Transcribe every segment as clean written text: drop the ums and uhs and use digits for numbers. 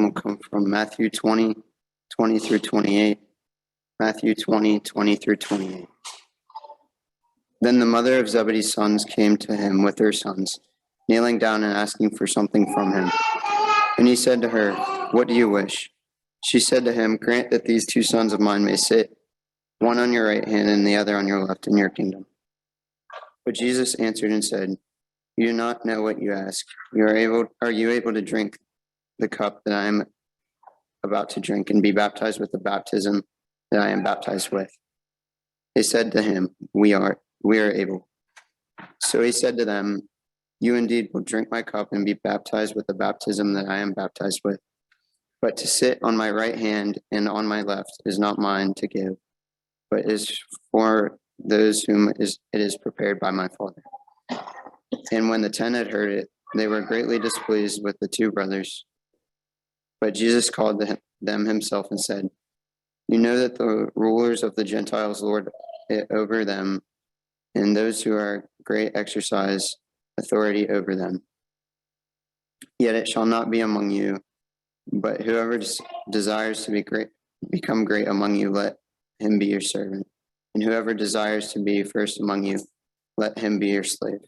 will come from Matthew 20, 20 through 28. Matthew 20, 20 through 28. Then the mother of Zebedee's sons came to him with her sons, kneeling down and asking for something from him. And he said to her, "What do you wish?" She said to him, "Grant that these two sons of mine may sit, one on your right hand and the other on your left in your kingdom." But Jesus answered and said, "You do not know what you ask. Are you able to drink the cup that I am about to drink and be baptized with the baptism that I am baptized with?" They said to him, We are able." So he said to them, "You indeed will drink my cup and be baptized with the baptism that I am baptized with. But to sit on my right hand and on my left is not mine to give, but is for those whom it is prepared by my Father." And when the 10 had heard it, they were greatly displeased with the two brothers. But Jesus called them himself and said, "You know that the rulers of the Gentiles lord it over them, and those who are great exercise authority over them. Yet it shall not be among you, but whoever desires to become great among you, let him be your servant. And whoever desires to be first among you, let him be your slave.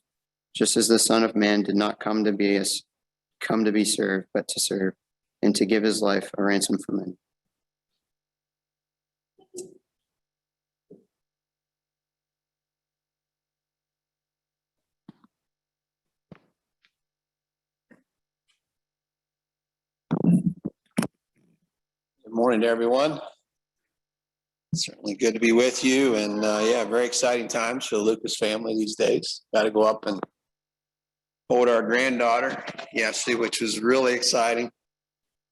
Just as the Son of Man did not come to be served, but to serve, and to give his life a ransom for many." Good morning to everyone. Certainly good to be with you, and very exciting times for the Lucas family these days. Got to go up and hold our granddaughter yesterday, which was really exciting,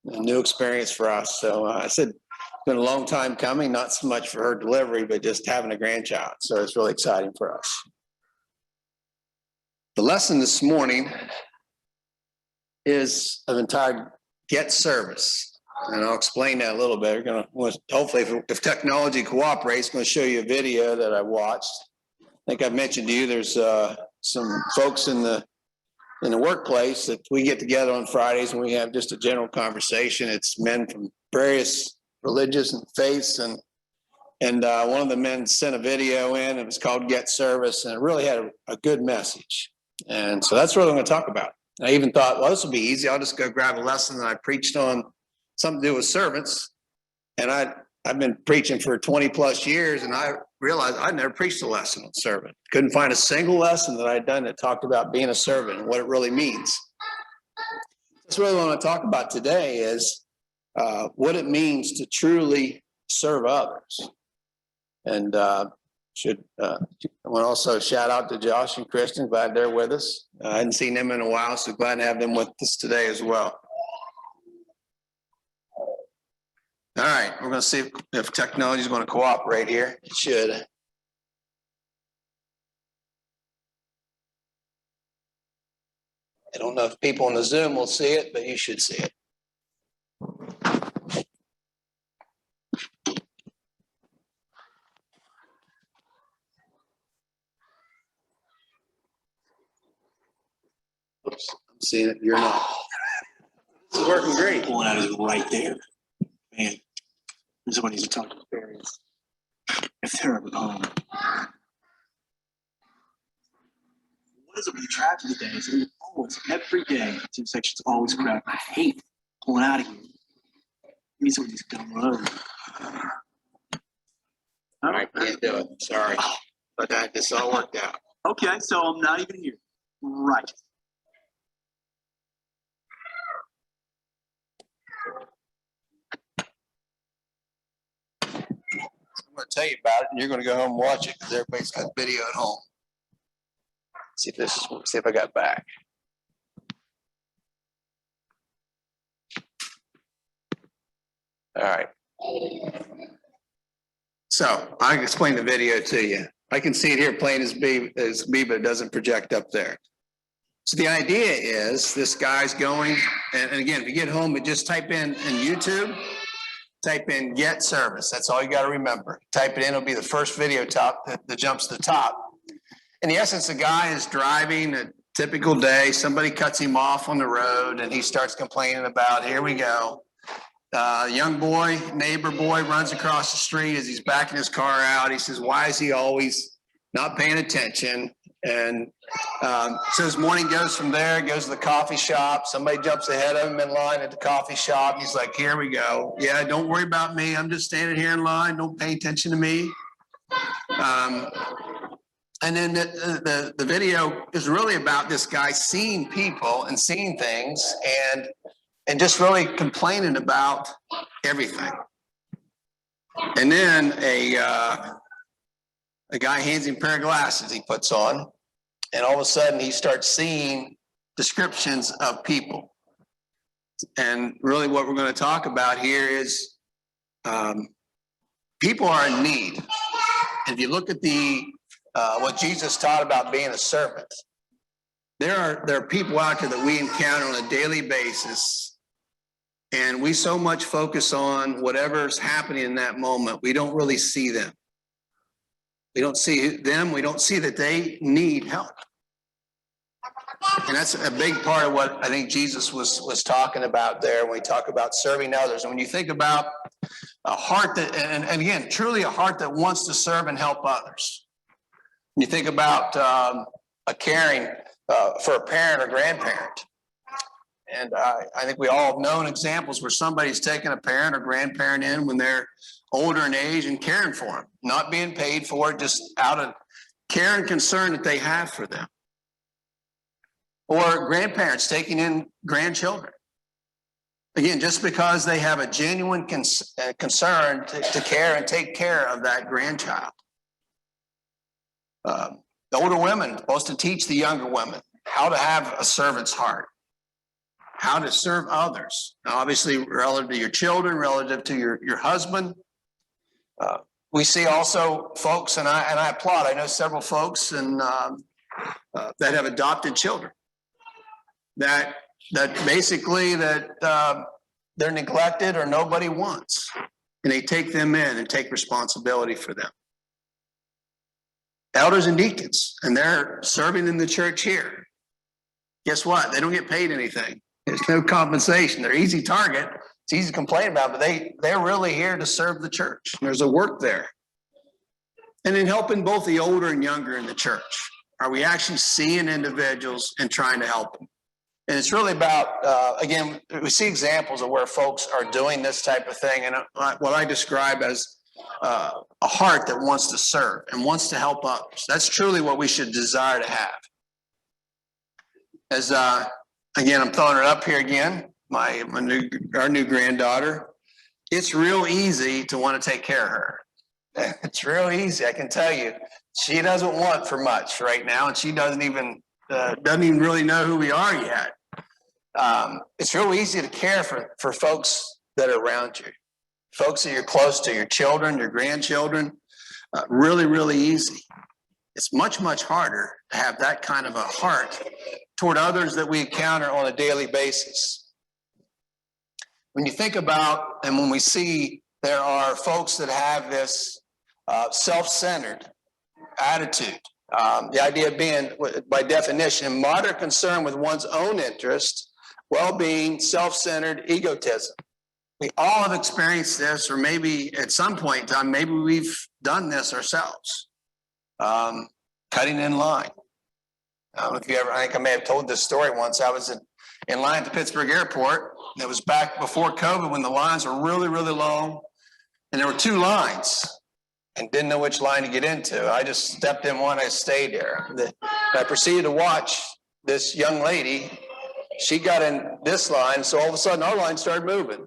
a new experience for us. So I said it's been a long time coming, not so much for her delivery, but just having a grandchild. So it's really exciting for us. The lesson this morning is of entitled Get Service. And I'll explain that a little bit. Hopefully, if technology cooperates, I'm going to show you a video that I watched. I think I've mentioned to you there's some folks in the workplace that we get together on Fridays and we have just a general conversation. It's men from various religions and faiths, and one of the men sent a video in. It was called Get Service, and it really had a good message. And so that's what I'm going to talk about. I even thought, well, this will be easy. I'll just go grab a lesson that I preached on, something to do with servants. And I've been preaching for 20 plus years, and I realized I'd never preached a lesson on servant. Couldn't find a single lesson that I'd done that talked about being a servant and what it really means. That's really what I want to talk about today is what it means to truly serve others. And I want to also shout out to Josh and Kristen. Glad they're with us. I hadn't seen them in a while, so glad to have them with us today as well. All right, we're going to see if technology is going to cooperate here. It should. I don't know if people on the Zoom will see it, but you should see it. Oops, I'm seeing it. You're not. This is working great. Pulling out is right there. Man, this is what he's talking about parents. If they're at home. What is it with the traffic today? It's always every day. It seems like it's always crap. I hate pulling out of here. Give me some of these dumb roads. All right, can't do it. Sorry. But this all worked out. Okay, so I'm not even here. Right. I'm going to tell you about it, and you're going to go home and watch it because everybody's got video at home. See if I got back. All right. So I can explain the video to you. I can see it here plain as B, but it doesn't project up there. So the idea is this guy's going, and again, if you get home and just type in YouTube, type in Get Service. That's all you got to remember. Type it in, it'll be the first video that jumps to the top. In the essence, the guy is driving a typical day. Somebody cuts him off on the road and he starts complaining about, here we go. Young boy, neighbor boy runs across the street as he's backing his car out. He says, why is he always not paying attention? And so his morning goes from there, goes to the coffee shop. Somebody jumps ahead of him in line at the coffee shop. He's like, here we go. Yeah, don't worry about me. I'm just standing here in line. Don't pay attention to me. And then the video is really about this guy seeing people and seeing things and just really complaining about everything. And then a guy hands him a pair of glasses he puts on, and all of a sudden he starts seeing descriptions of people. And really what we're going to talk about here is people are in need. If you look at what Jesus taught about being a servant, there are people out there that we encounter on a daily basis, and we so much focus on whatever's happening in that moment, we don't really see them. We don't see them. We don't see that they need help. And that's a big part of what I think Jesus was talking about there when we talk about serving others. And when you think about a heart that, and again, truly a heart that wants to serve and help others. You think about a caring for a parent or grandparent. And I think we all have known examples where somebody's taken a parent or grandparent in when they're older in age and caring for them, not being paid for it, just out of care and concern that they have for them. Or grandparents taking in grandchildren. Again, just because they have a genuine concern to care and take care of that grandchild. The older women supposed to teach the younger women how to have a servant's heart, how to serve others. Now, obviously, relative to your children, relative to your husband. We see also folks, and I applaud. I know several folks that have adopted children that basically they're neglected or nobody wants, and they take them in and take responsibility for them. Elders and deacons, and they're serving in the church here. Guess what? They don't get paid anything. There's no compensation. They're easy target. It's easy to complain about, but they're really here to serve the church. There's a work there. And then helping both the older and younger in the church. Are we actually seeing individuals and trying to help them? And it's really about, again, we see examples of where folks are doing this type of thing. And what I describe as a heart that wants to serve and wants to help others. That's truly what we should desire to have. As again, I'm throwing it up here again. Our new granddaughter. It's real easy to want to take care of her. It's real easy, I can tell you. She doesn't want for much right now, and she doesn't even really know who we are yet. It's real easy to care for folks that are around you, folks that you're close to, your children, your grandchildren. Really, really easy. It's much, much harder to have that kind of a heart toward others that we encounter on a daily basis. When you think about, and when we see there are folks that have this self-centered attitude, the idea being, by definition, moderate concern with one's own interest, well-being, self-centered egotism. We all have experienced this, or maybe at some point in time, maybe we've done this ourselves. Cutting in line. I don't know if you ever, I think I may have told this story once. I was in line at the Pittsburgh airport. It was back before COVID when the lines were really, really long. And there were two lines and didn't know which line to get into. I just stepped in one, I stayed there. I proceeded to watch this young lady. She got in this line, so all of a sudden our line started moving.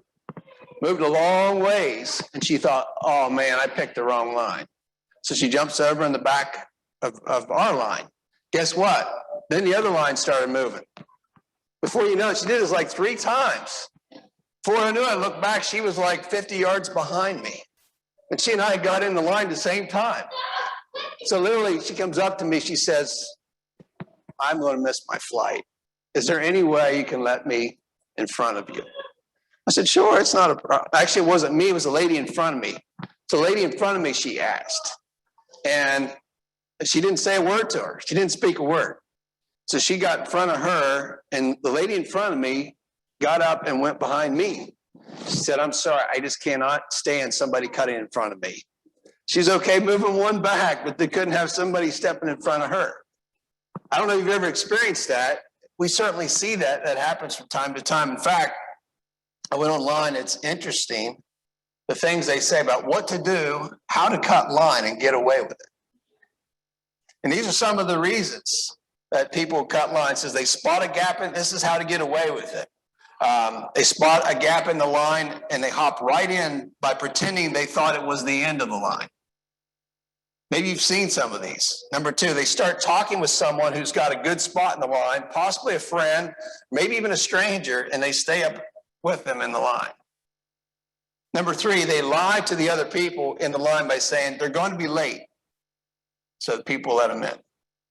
Moved a long ways, and she thought, oh man, I picked the wrong line. So she jumps over in the back of our line. Guess what? Then the other line started moving. Before you know it, she did this like 3 times. Before I knew it, I looked back, she was like 50 yards behind me. And she and I got in the line at the same time. So literally, she comes up to me, she says, I'm going to miss my flight. Is there any way you can let me in front of you? I said, sure, it's not a problem. Actually, it wasn't me, it was a lady in front of me. So the lady in front of me, she asked. And she didn't say a word to her. She didn't speak a word. So she got in front of her, and the lady in front of me got up and went behind me. She said, I'm sorry, I just cannot stand somebody cutting in front of me. She's okay moving one back, but they couldn't have somebody stepping in front of her. I don't know if you've ever experienced that. We certainly see that. That happens from time to time. In fact, I went online. It's interesting, the things they say about what to do, how to cut line and get away with it. And these are some of the reasons that people cut lines. Says they spot a gap in, this is how to get away with it. They spot a gap in the line and they hop right in by pretending they thought it was the end of the line. Maybe you've seen some of these. Number two, they start talking with someone who's got a good spot in the line, possibly a friend, maybe even a stranger, and they stay up with them in the line. Number three, they lie to the other people in the line by saying they're going to be late, so that people let them in.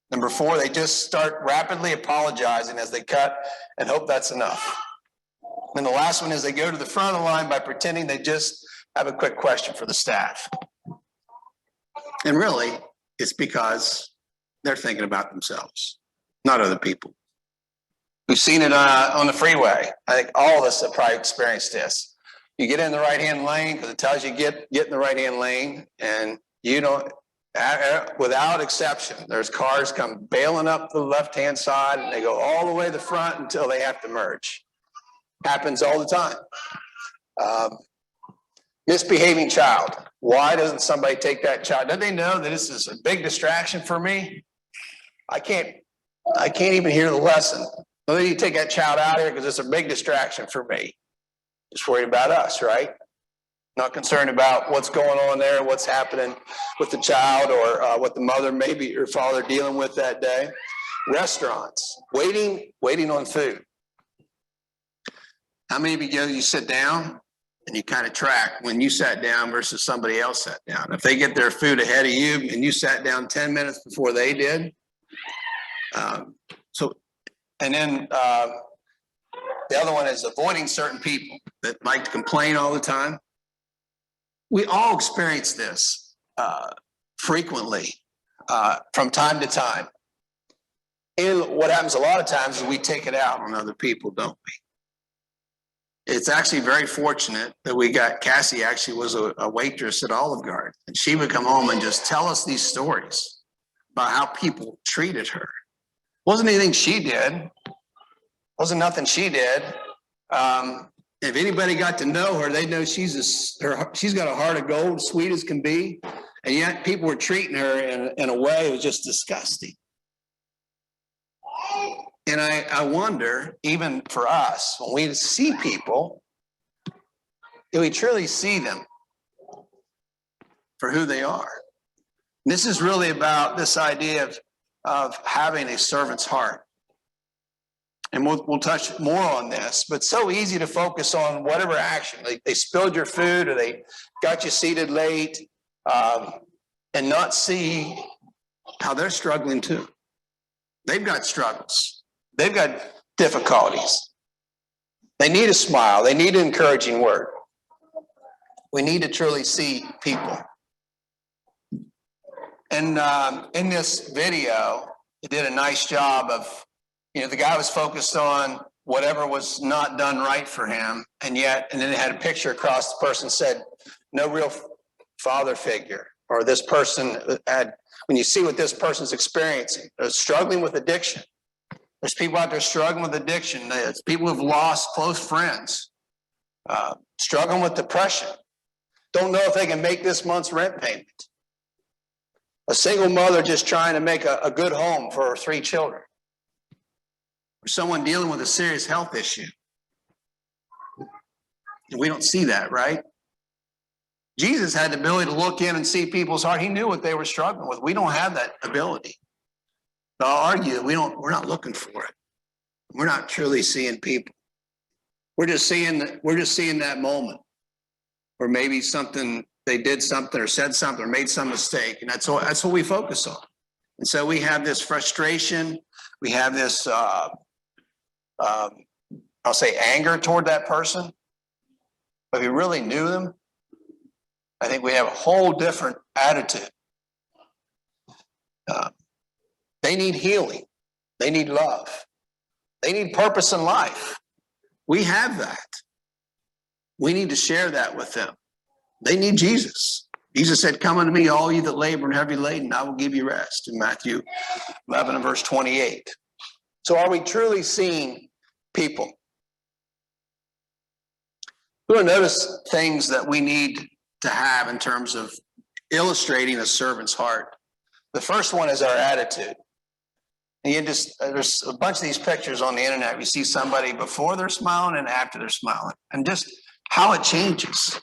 Number four, they just start rapidly apologizing as they cut and hope that's enough. And the last one is they go to the front of the line by pretending they just have a quick question for the staff. And really, it's because they're thinking about themselves, not other people. We've seen it on the freeway. I think all of us have probably experienced this. You get in the right-hand lane because it tells you get in the right-hand lane, and you don't, without exception, there's cars come bailing up the left-hand side, and they go all the way to the front until they have to merge. Happens all the time. Misbehaving child. Why doesn't somebody take that child? Don't they know that this is a big distraction for me? I can't even hear the lesson. Well, you take that child out here because it's a big distraction for me. Just worried about us, right? Not concerned about what's going on there, what's happening with the child, or what the mother, maybe or father, dealing with that day. Restaurants, waiting on food. How many of you sit down and you kind of track when you sat down versus somebody else sat down? If they get their food ahead of you and you sat down 10 minutes before they did. And then the other one is avoiding certain people that like to complain all the time. We all experience this frequently from time to time. And what happens a lot of times is we take it out on other people, don't we? It's actually very fortunate that we got Cassie actually was a waitress at Olive Garden, and she would come home and just tell us these stories about how people treated her. Wasn't anything she did. Wasn't nothing she did. If anybody got to know her, they know she's got a heart of gold, sweet as can be, and yet people were treating her in a way that was just disgusting. And I wonder, even for us, when we see people, do we truly see them for who they are? And this is really about this idea of having a servant's heart. And we'll touch more on this, but so easy to focus on whatever action. They spilled your food or they got you seated late, and not see how they're struggling too. They've got struggles. They've got difficulties. They need a smile. They need an encouraging word. We need to truly see people. And in this video, it did a nice job of, the guy was focused on whatever was not done right for him, and then it had a picture across the person said, no real father figure, or this person when you see what this person's experiencing, they're struggling with addiction. There's people out there struggling with addiction. There's people who've lost close friends, struggling with depression. Don't know if they can make this month's rent payment. A single mother just trying to make a good home for her 3 children. Or someone dealing with a serious health issue. And we don't see that, right? Jesus had the ability to look in and see people's heart. He knew what they were struggling with. We don't have that ability. But I'll argue that we're not looking for it. We're not truly seeing people. We're just seeing that moment where maybe they did something or said something or made some mistake, and that's what we focus on. And so we have this frustration. We have this, I'll say, anger toward that person. But if we really knew them, I think we have a whole different attitude. They need healing. They need love. They need purpose in life. We have that. We need to share that with them. They need Jesus. Jesus said, come unto me, all you that labor and heavy laden, I will give you rest, in Matthew 11 and verse 28. So are we truly seeing people? We're going to notice things that we need to have in terms of illustrating a servant's heart. The first one is our attitude. And there's a bunch of these pictures on the internet. You see somebody before they're smiling and after they're smiling, and just how it changes.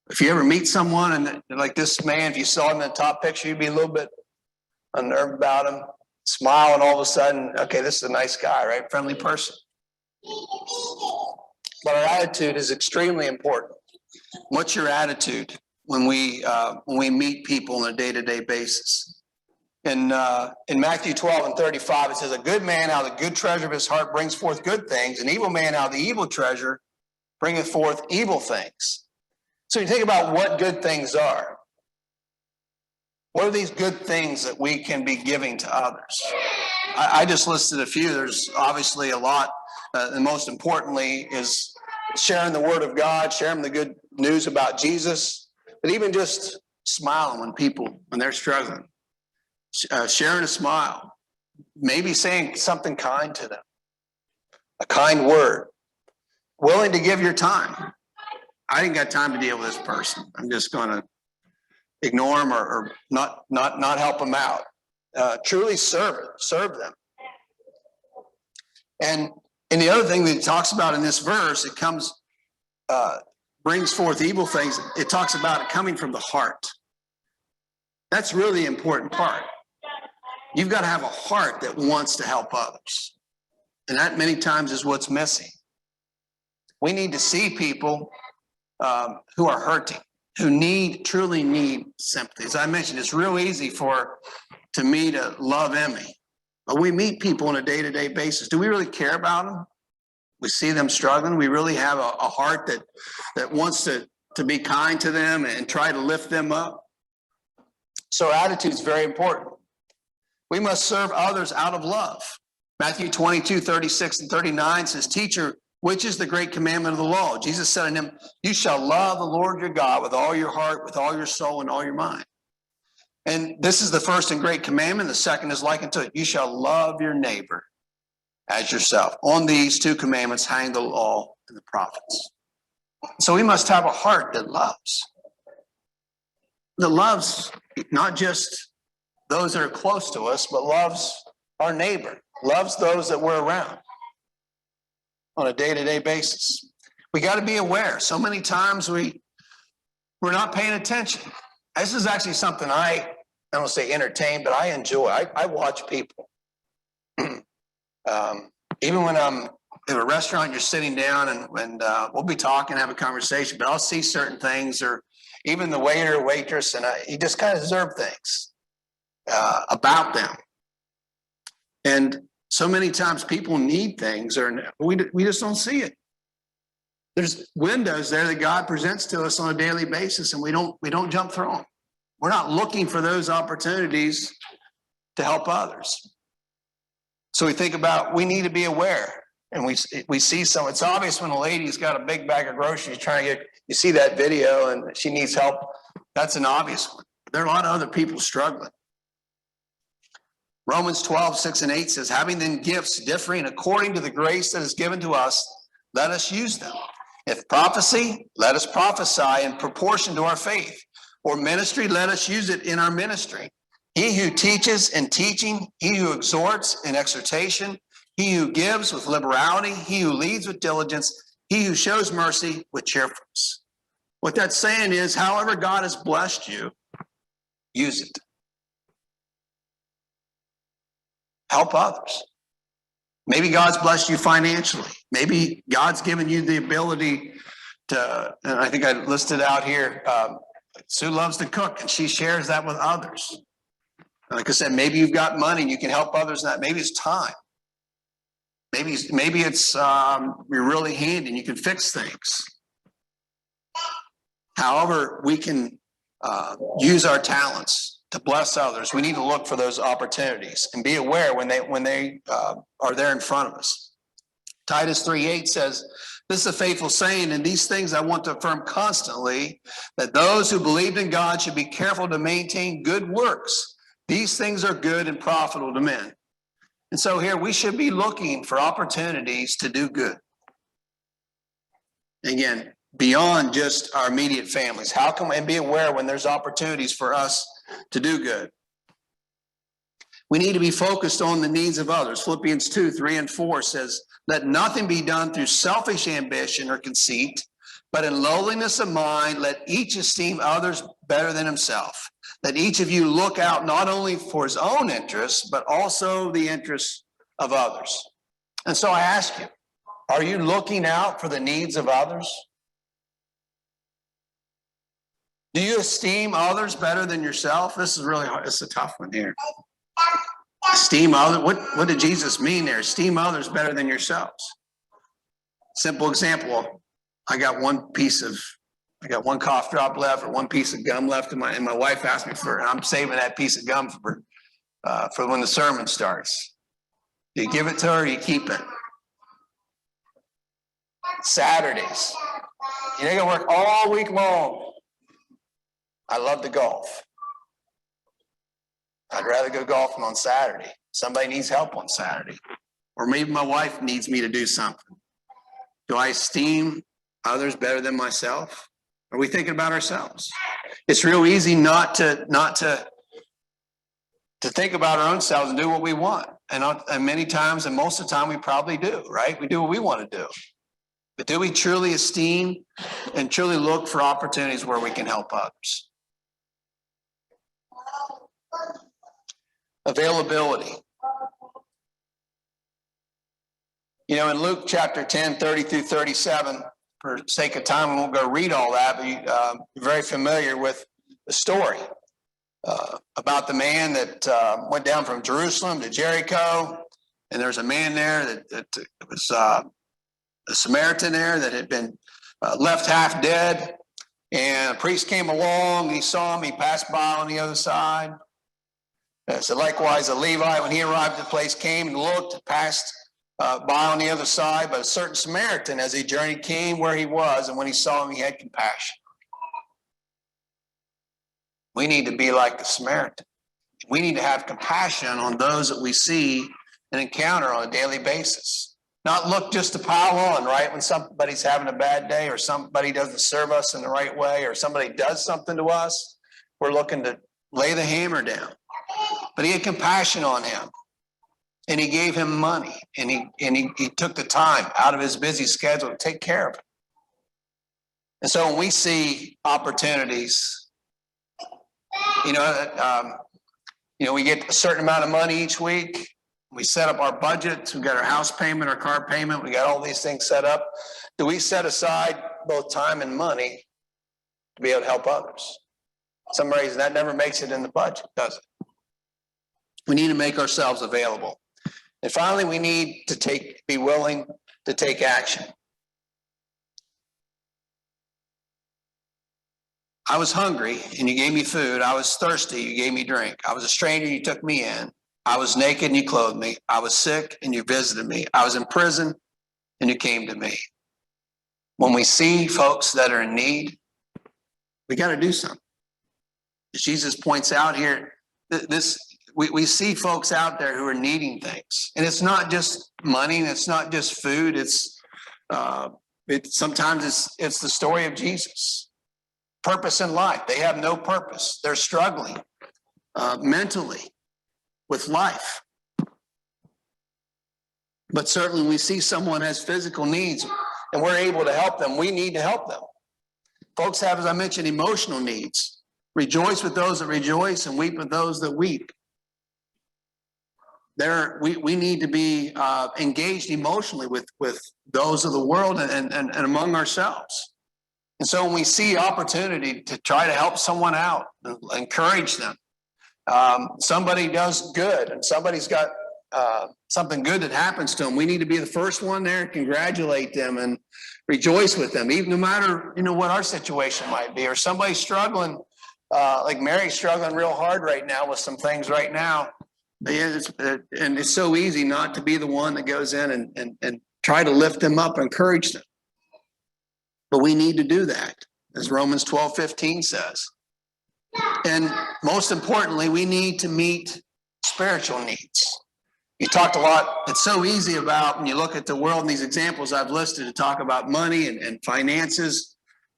If you ever meet someone and like this man, if you saw him in the top picture, you'd be a little bit unnerved about him. Smile, and all of a sudden, okay, this is a nice guy, right? Friendly person. But our attitude is extremely important. What's your attitude when we meet people on a day-to-day basis? In Matthew 12 and 35, it says, a good man out of the good treasure of his heart brings forth good things. An evil man out of the evil treasure bringeth forth evil things. So you think about what good things are. What are these good things that we can be giving to others? I just listed a few. There's obviously a lot. And most importantly is sharing the word of God, sharing the good news about Jesus, but even just smiling when they're struggling. Sharing a smile, maybe saying something kind to them, a kind word, willing to give your time. I ain't got time to deal with this person. I'm just going to ignore them or not help them out. Truly serve them. And the other thing that it talks about in this verse, it comes, brings forth evil things. It talks about it coming from the heart. That's really the important part. You've got to have a heart that wants to help others. And that many times is what's missing. We need to see people who are hurting, who truly need sympathy. As I mentioned, it's real easy to me to love Emmy. But we meet people on a day-to-day basis. Do we really care about them? We see them struggling. We really have a heart that wants to be kind to them and try to lift them up. So attitude is very important. We must serve others out of love. Matthew 22, 36 and 39 says, Teacher, which is the great commandment of the law? Jesus said unto him, You shall love the Lord your God with all your heart, with all your soul, and all your mind. And this is the first and great commandment. The second is like unto it. You shall love your neighbor as yourself. On these two commandments hang the law and the prophets. So we must have a heart that loves. That loves not just those that are close to us, but loves our neighbor, loves those that we're around on a day-to-day basis. We got to be aware. So many times we're not paying attention. This is actually something I don't say entertain, but I enjoy. I watch people. Even when I'm in a restaurant, you're sitting down and we'll be talking, have a conversation, but I'll see certain things, or even the waiter or waitress, and you just kind of observe things about them. And so many times people need things, or we just don't see it. There's windows there that God presents to us on a daily basis, and we don't jump through them. We're not looking for those opportunities to help others. So we think about, we need to be aware. And we see some, it's obvious when a lady's got a big bag of groceries trying to you see that video and she needs help. That's an obvious one. There are a lot of other people struggling. Romans 12, 6 and 8 says, having then gifts differing according to the grace that is given to us, let us use them. If prophecy, let us prophesy in proportion to our faith. Or ministry, let us use it in our ministry. He who teaches in teaching, he who exhorts in exhortation, he who gives with liberality, he who leads with diligence, he who shows mercy with cheerfulness. What that's saying is, however God has blessed you, use it. Help others. Maybe God's blessed you financially. Maybe God's given you the ability to, and I think I listed out here, Sue loves to cook and she shares that with others. Like I said, maybe you've got money and you can help others in that. Maybe it's time. Maybe it's you're really handy and you can fix things. However, we can use our talents to bless others. We need to look for those opportunities and be aware when they are there in front of us. Titus 3:8 says, this is a faithful saying, and these things I want to affirm constantly, that those who believed in God should be careful to maintain good works. These things are good and profitable to men. And so here we should be looking for opportunities to do good. Again, beyond just our immediate families, how can we be aware when there's opportunities for us to do good? We need to be focused on the needs of others. Philippians 2:3-4 says, let nothing be done through selfish ambition or conceit, but in lowliness of mind, let each esteem others better than himself. Let each of you look out not only for his own interests, but also the interests of others. And so I ask you, are you looking out for the needs of others? Do you esteem others better than yourself? This is really hard. It's a tough one here. Esteem others. What did Jesus mean there? Esteem others better than yourselves. Simple example. I got one cough drop left or one piece of gum left, and my wife asked me for it. I'm saving that piece of gum for when the sermon starts. Do you give it to her or you keep it? Saturdays. You ain't gonna work all week long. I love to golf. I'd rather go golfing on Saturday. Somebody needs help on Saturday. Or maybe my wife needs me to do something. Do I esteem others better than myself? Are we thinking about ourselves? It's real easy not to think about our own selves and do what we want. And many times, and most of the time, we probably do, right? We do what we want to do. But do we truly esteem and truly look for opportunities where we can help others? Availability. You know, in Luke chapter 10, 30-37, for sake of time, we won't go read all that, but you're very familiar with the story about the man that went down from Jerusalem to Jericho, and there's a man there that was a Samaritan there that had been left half dead, and a priest came along, he saw him, he passed by on the other side. So likewise, a Levite, when he arrived at the place, came and looked, passed by on the other side, but a certain Samaritan, as he journeyed, came where he was, and when he saw him, he had compassion. We need to be like the Samaritan. We need to have compassion on those that we see and encounter on a daily basis. Not look just to pile on, right? When somebody's having a bad day or somebody doesn't serve us in the right way or somebody does something to us, we're looking to lay the hammer down. But he had compassion on him, and he gave him money, and he took the time out of his busy schedule to take care of him. And so when we see opportunities, we get a certain amount of money each week. We set up our budgets. We got our house payment, our car payment. We got all these things set up. Do we set aside both time and money to be able to help others? For some reason that never makes it in the budget, does it? We need to make ourselves available. And finally, we need to be willing to take action. I was hungry and you gave me food. I was thirsty, you gave me drink. I was a stranger, you took me in. I was naked and you clothed me. I was sick and you visited me. I was in prison and you came to me. When we see folks that are in need, we got to do something. As Jesus points out here, we see folks out there who are needing things. And it's not just money, and it's not just food. Sometimes it's the story of Jesus. Purpose in life. They have no purpose. They're struggling mentally with life. But certainly when we see someone has physical needs and we're able to help them, we need to help them. Folks have, as I mentioned, emotional needs. Rejoice with those that rejoice and weep with those that weep. We need to be engaged emotionally with those of the world and among ourselves. And so when we see opportunity to try to help someone out, encourage them, somebody does good and somebody's got something good that happens to them, we need to be the first one there and congratulate them and rejoice with them, even no matter what our situation might be, or somebody struggling, like Mary's struggling real hard right now with some things right now. And it's so easy not to be the one that goes in and try to lift them up, encourage them. But we need to do that, as Romans 12:15 says. And most importantly, we need to meet spiritual needs. You talked a lot, it's so easy about, when you look at the world and these examples I've listed, to talk about money and finances.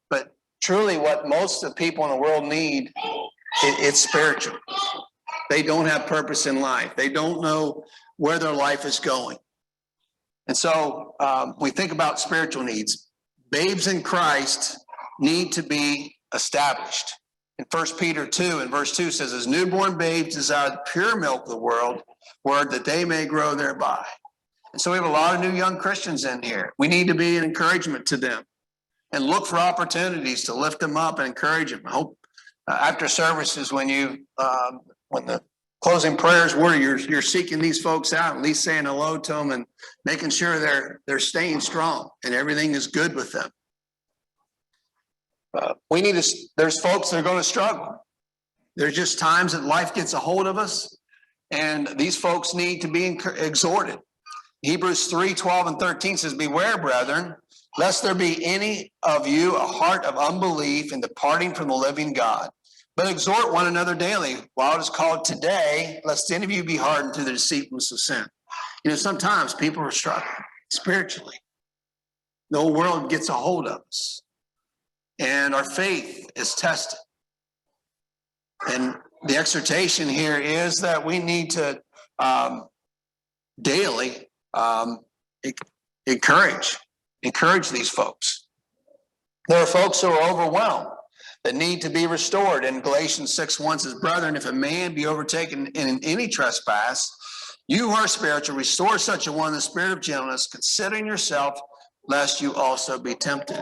But truly what most of the people in the world need, it's spiritual. They don't have purpose in life. They don't know where their life is going. And so we think about spiritual needs. Babes in Christ need to be established. In 1 Peter 2 and verse 2 says, as newborn babes desire the pure milk of the word that they may grow thereby. And so we have a lot of new young Christians in here. We need to be an encouragement to them and look for opportunities to lift them up and encourage them. I hope after services, when the closing prayers were, you're seeking these folks out, at least saying hello to them and making sure they're staying strong and everything is good with them. There's folks that are going to struggle. There's just times that life gets a hold of us, and these folks need to be exhorted. Hebrews 3:12-13 says, beware, brethren, lest there be any of you a heart of unbelief in departing from the living God. But exhort one another daily, while it is called today, lest any of you be hardened to the deceitfulness of sin. You know, sometimes people are struggling spiritually. The whole world gets a hold of us, and our faith is tested. And the exhortation here is that we need to daily encourage these folks. There are folks who are overwhelmed that need to be restored. In Galatians 6:1 says, brethren, if a man be overtaken in any trespass, you who are spiritual, restore such a one in the spirit of gentleness, considering yourself, lest you also be tempted.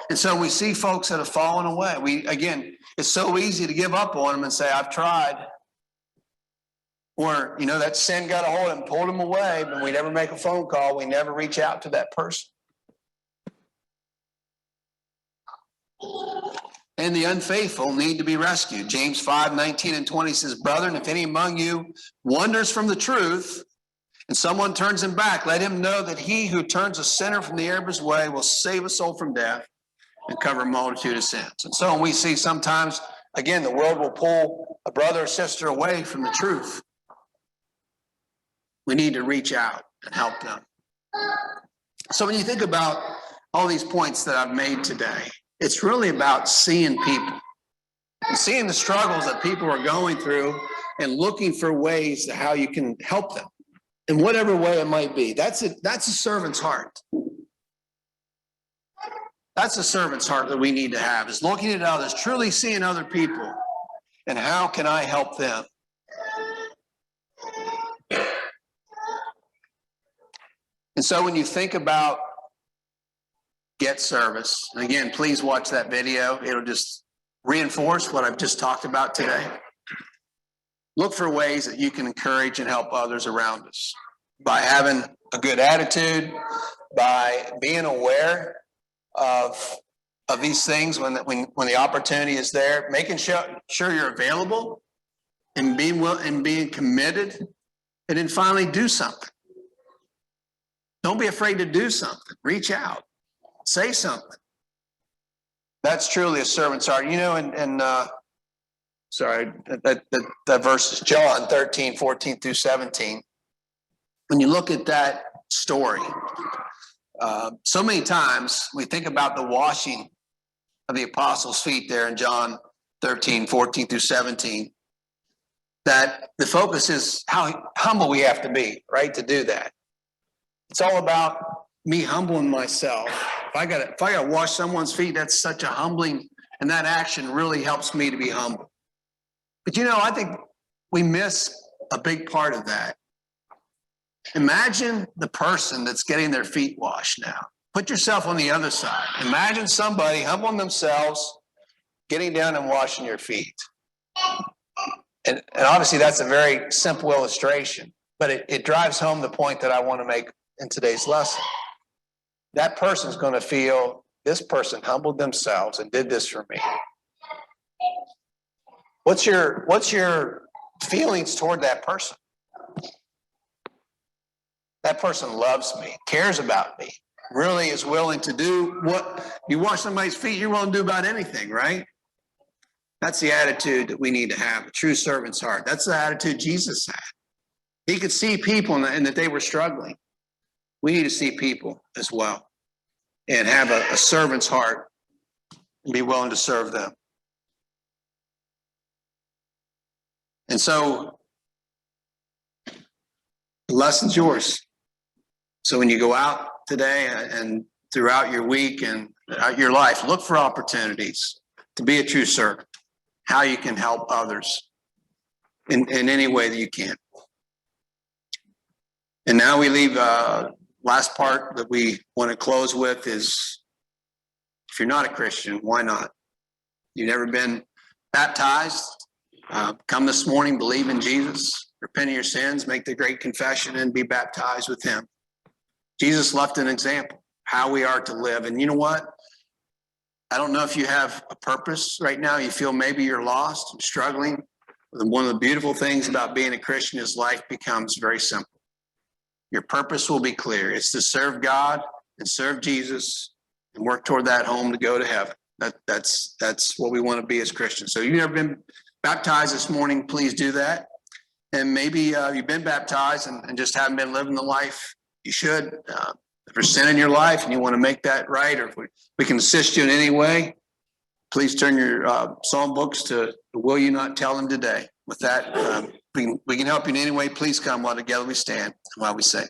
And so we see folks that have fallen away. It's so easy to give up on them and say, I've tried. Or, that sin got a hold of them, pulled them away, but we never make a phone call. We never reach out to that person. And the unfaithful need to be rescued. James 5:19-20 says, brethren, if any among you wanders from the truth, and someone turns him back, let him know that he who turns a sinner from the error of his way will save a soul from death and cover a multitude of sins. And so we see sometimes, again, the world will pull a brother or sister away from the truth. We need to reach out and help them. So when you think about all these points that I've made today, it's really about seeing people, seeing the struggles that people are going through and looking for ways to how you can help them in whatever way it might be. That's a servant's heart. That's a servant's heart that we need to have, is looking at others, truly seeing other people, and how can I help them? And so when you think about get service, and again, please watch that video. It'll just reinforce what I've just talked about today. Look for ways that you can encourage and help others around us by having a good attitude, by being aware of these things when the opportunity is there, making sure you're available and being committed, and then finally do something. Don't be afraid to do something. Reach out. Say something. That's truly a servant's heart. That verse is John 13:14-17. When you look at that story, so many times we think about the washing of the apostles' feet there in John 13:14-17, that the focus is how humble we have to be, right, to do that. It's all about me humbling myself. If I gotta wash someone's feet, that's such a humbling, and that action really helps me to be humble. But I think we miss a big part of that. Imagine the person that's getting their feet washed now. Put yourself on the other side. Imagine somebody humbling themselves, getting down and washing your feet. And obviously that's a very simple illustration, but it drives home the point that I want to make in today's lesson. That person's going to feel, this person humbled themselves and did this for me. What's your feelings toward that person? that person loves me, cares about me, really is willing to do what you wash somebody's feet, you're willing to do about anything, right? That's the attitude that we need to have, a true servant's heart. That's the attitude Jesus had. He could see people and that they were struggling. We need to see people as well and have a servant's heart and be willing to serve them. And so the lesson's yours. So when you go out today and throughout your week and throughout your life, look for opportunities to be a true servant, how you can help others in any way that you can. And now we leave, last part that we want to close with is, if you're not a Christian, why not? You've never been baptized, come this morning, believe in Jesus, repent of your sins, make the great confession, and be baptized with him. Jesus left an example, how we are to live. And you know what? I don't know if you have a purpose right now. You feel maybe you're lost and struggling. One of the beautiful things about being a Christian is life becomes very simple. Your purpose will be clear. It's to serve God and serve Jesus and work toward that home to go to heaven. That's what we want to be as Christians. So if you've never been baptized this morning, please do that. And maybe you've been baptized and just haven't been living the life you should. If there's sin in your life and you want to make that right, or if we can assist you in any way, please turn your psalm books to Will You Not Tell Him Today. With that, we can help you in any way. Please come while together we stand and while we say.